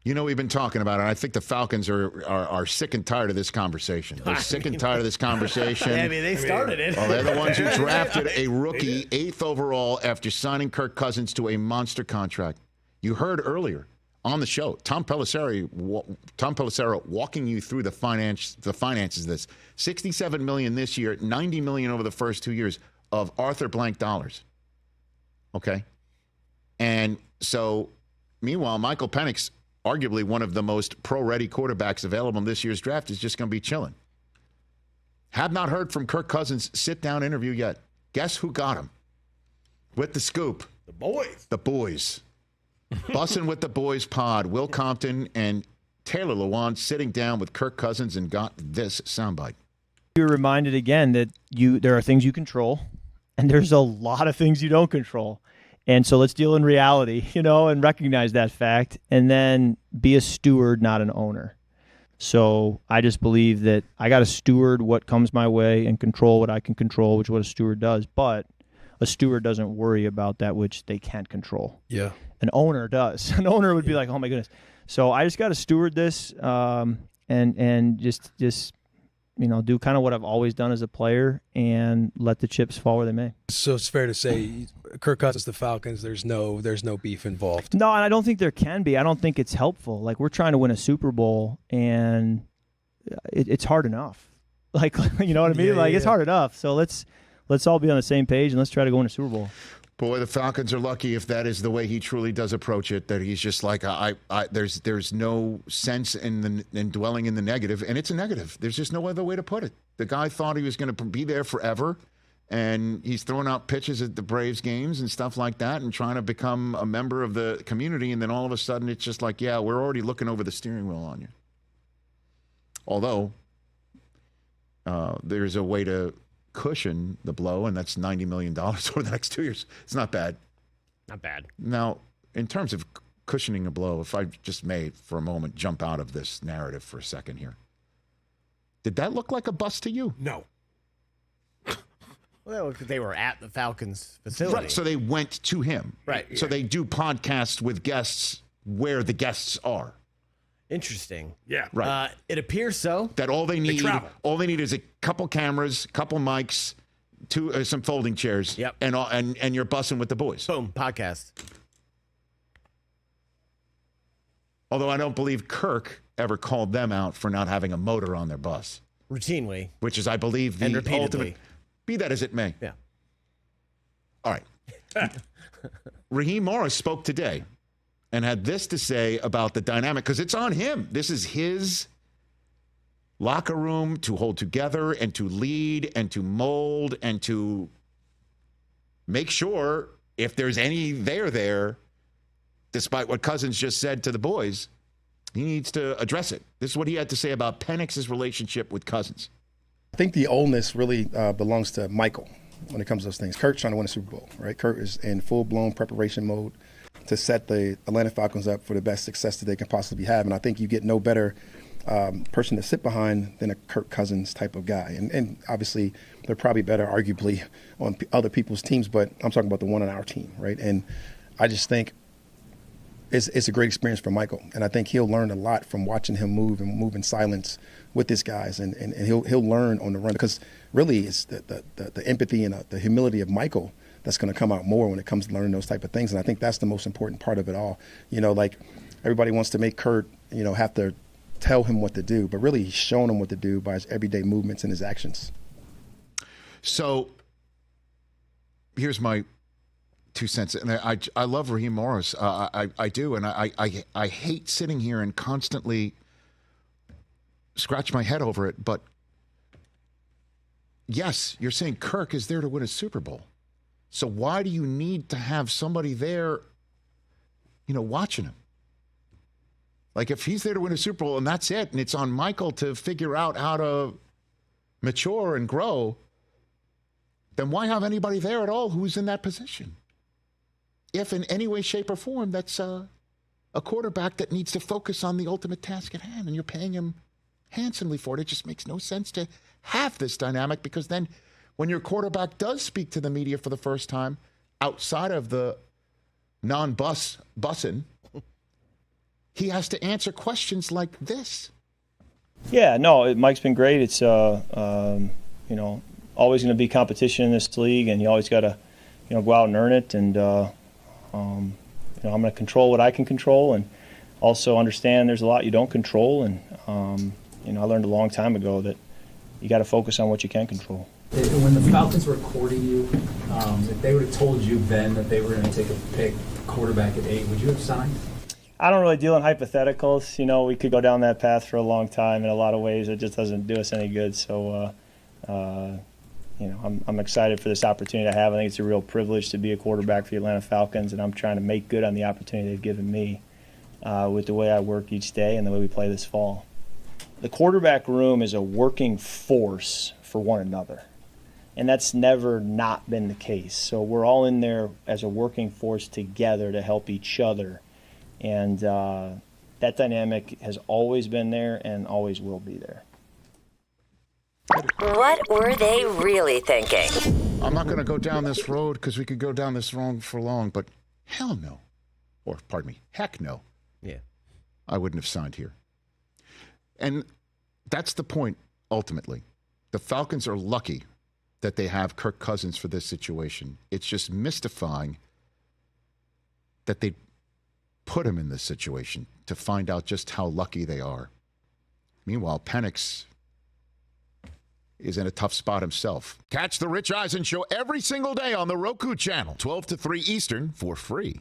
You know, we've been talking about it. I think the Falcons are sick and tired of this conversation. They're sick and tired of this conversation. Yeah, I mean, they started it. Well, they're the ones who drafted a rookie 8th overall after signing Kirk Cousins to a monster contract. You heard earlier on the show, Tom Pelissero walking you through the finances of this. $67 million this year, $90 million over the first 2 years of Arthur blank dollars. Okay? And so, meanwhile, Michael Penix, arguably one of the most pro-ready quarterbacks available in this year's draft, is just going to be chilling. Have not heard from Kirk Cousins' sit-down interview yet. Guess who got him? With the scoop. The boys. The boys. Bussin' with the boys pod. Will Compton and Taylor Lewan sitting down with Kirk Cousins and got this soundbite. You're reminded again that there are things you control, and there's a lot of things you don't control. And so let's deal in reality, and recognize that fact, and then be a steward, not an owner. So I just believe that I got to steward what comes my way and control what I can control, which is what a steward does. But a steward doesn't worry about that which they can't control. Yeah. An owner does. An owner would be like, oh, my goodness. So I just got to steward this and just do kind of what I've always done as a player and let the chips fall where they may. So it's fair to say, Kirk Cousins, the Falcons, there's no beef involved. No, and I don't think there can be. I don't think it's helpful. Like, we're trying to win a Super Bowl, and it's hard enough. Like, you know what I mean? It's hard enough. So let's all be on the same page, and let's try to go win a Super Bowl. Boy, the Falcons are lucky if that is the way he truly does approach it, that he's just like, there's no sense in dwelling in the negative, and it's a negative. There's just no other way to put it. The guy thought he was going to be there forever, and he's throwing out pitches at the Braves games and stuff like that and trying to become a member of the community, and then all of a sudden it's just like, yeah, we're already looking over the steering wheel on you. Although there's a way to cushion the blow, and that's $90 million over the next 2 years. It's not bad. Not bad. Now, in terms of cushioning a blow, if I just may, for a moment, jump out of this narrative for a second here. Did that look like a bust to you? No. Well, they were at the Falcons facility. Right, so they went to him. Right. So they do podcasts with guests where the guests are. Interesting. Yeah. Right. It appears so. That all they need is a couple cameras, couple mics, some folding chairs. Yep. And you're bussing with the boys. Boom, podcast. Although I don't believe Kirk ever called them out for not having a motor on their bus. Routinely. Which is, I believe, the ultimate. Be that as it may. Yeah. All right. Raheem Morris spoke today and had this to say about the dynamic, because it's on him. This is his locker room to hold together and to lead and to mold and to make sure if there's any there, despite what Cousins just said to the boys, he needs to address it. This is what he had to say about Penix's relationship with Cousins. I think the onus really belongs to Michael when it comes to those things. Kirk's trying to win a Super Bowl, right? Kirk is in full-blown preparation mode to set the Atlanta Falcons up for the best success that they can possibly have. And I think you get no better person to sit behind than a Kirk Cousins type of guy. And obviously, they're probably better, arguably, on other people's teams, but I'm talking about the one on our team, right? And I just think it's a great experience for Michael. And I think he'll learn a lot from watching him move in silence with these guys. And he'll learn on the run, because really it's the empathy and the humility of Michael that's going to come out more when it comes to learning those type of things. And I think that's the most important part of it all. Like everybody wants to make Kurt, have to tell him what to do, but really he's showing him what to do by his everyday movements and his actions. So here's my 2 cents. And I love Raheem Morris. I do. And I hate sitting here and constantly scratch my head over it. But yes, you're saying Kirk is there to win a Super Bowl. So why do you need to have somebody there, watching him? Like, if he's there to win a Super Bowl and that's it, and it's on Michael to figure out how to mature and grow, then why have anybody there at all who's in that position? If in any way, shape, or form, that's a quarterback that needs to focus on the ultimate task at hand, and you're paying him handsomely for it. It just makes no sense to have this dynamic, because then when your quarterback does speak to the media for the first time outside of the non-bussing, he has to answer questions like this. Yeah, no, Mike's been great. It's always going to be competition in this league, and you always got to go out and earn it. And I'm going to control what I can control, and also understand there's a lot you don't control. And I learned a long time ago that you got to focus on what you can control. When the Falcons were courting you, if they would have told you then that they were going to take a pick quarterback at 8, would you have signed? I don't really deal in hypotheticals. We could go down that path for a long time in a lot of ways. It just doesn't do us any good. So, I'm excited for this opportunity to have. I think it's a real privilege to be a quarterback for the Atlanta Falcons, and I'm trying to make good on the opportunity they've given me with the way I work each day and the way we play this fall. The quarterback room is a working force for one another, and that's never not been the case. So we're all in there as a working force together to help each other. And that dynamic has always been there and always will be there. What were they really thinking? I'm not going to go down this road because we could go down this road for long, but hell no. Or, pardon me, heck no. Yeah. I wouldn't have signed here. And that's the point, ultimately. The Falcons are lucky that they have Kirk Cousins for this situation. It's just mystifying that they put him in this situation to find out just how lucky they are. Meanwhile, Penix is in a tough spot himself. Catch the Rich Eisen Show every single day on the Roku channel, 12 to 3 Eastern, for free.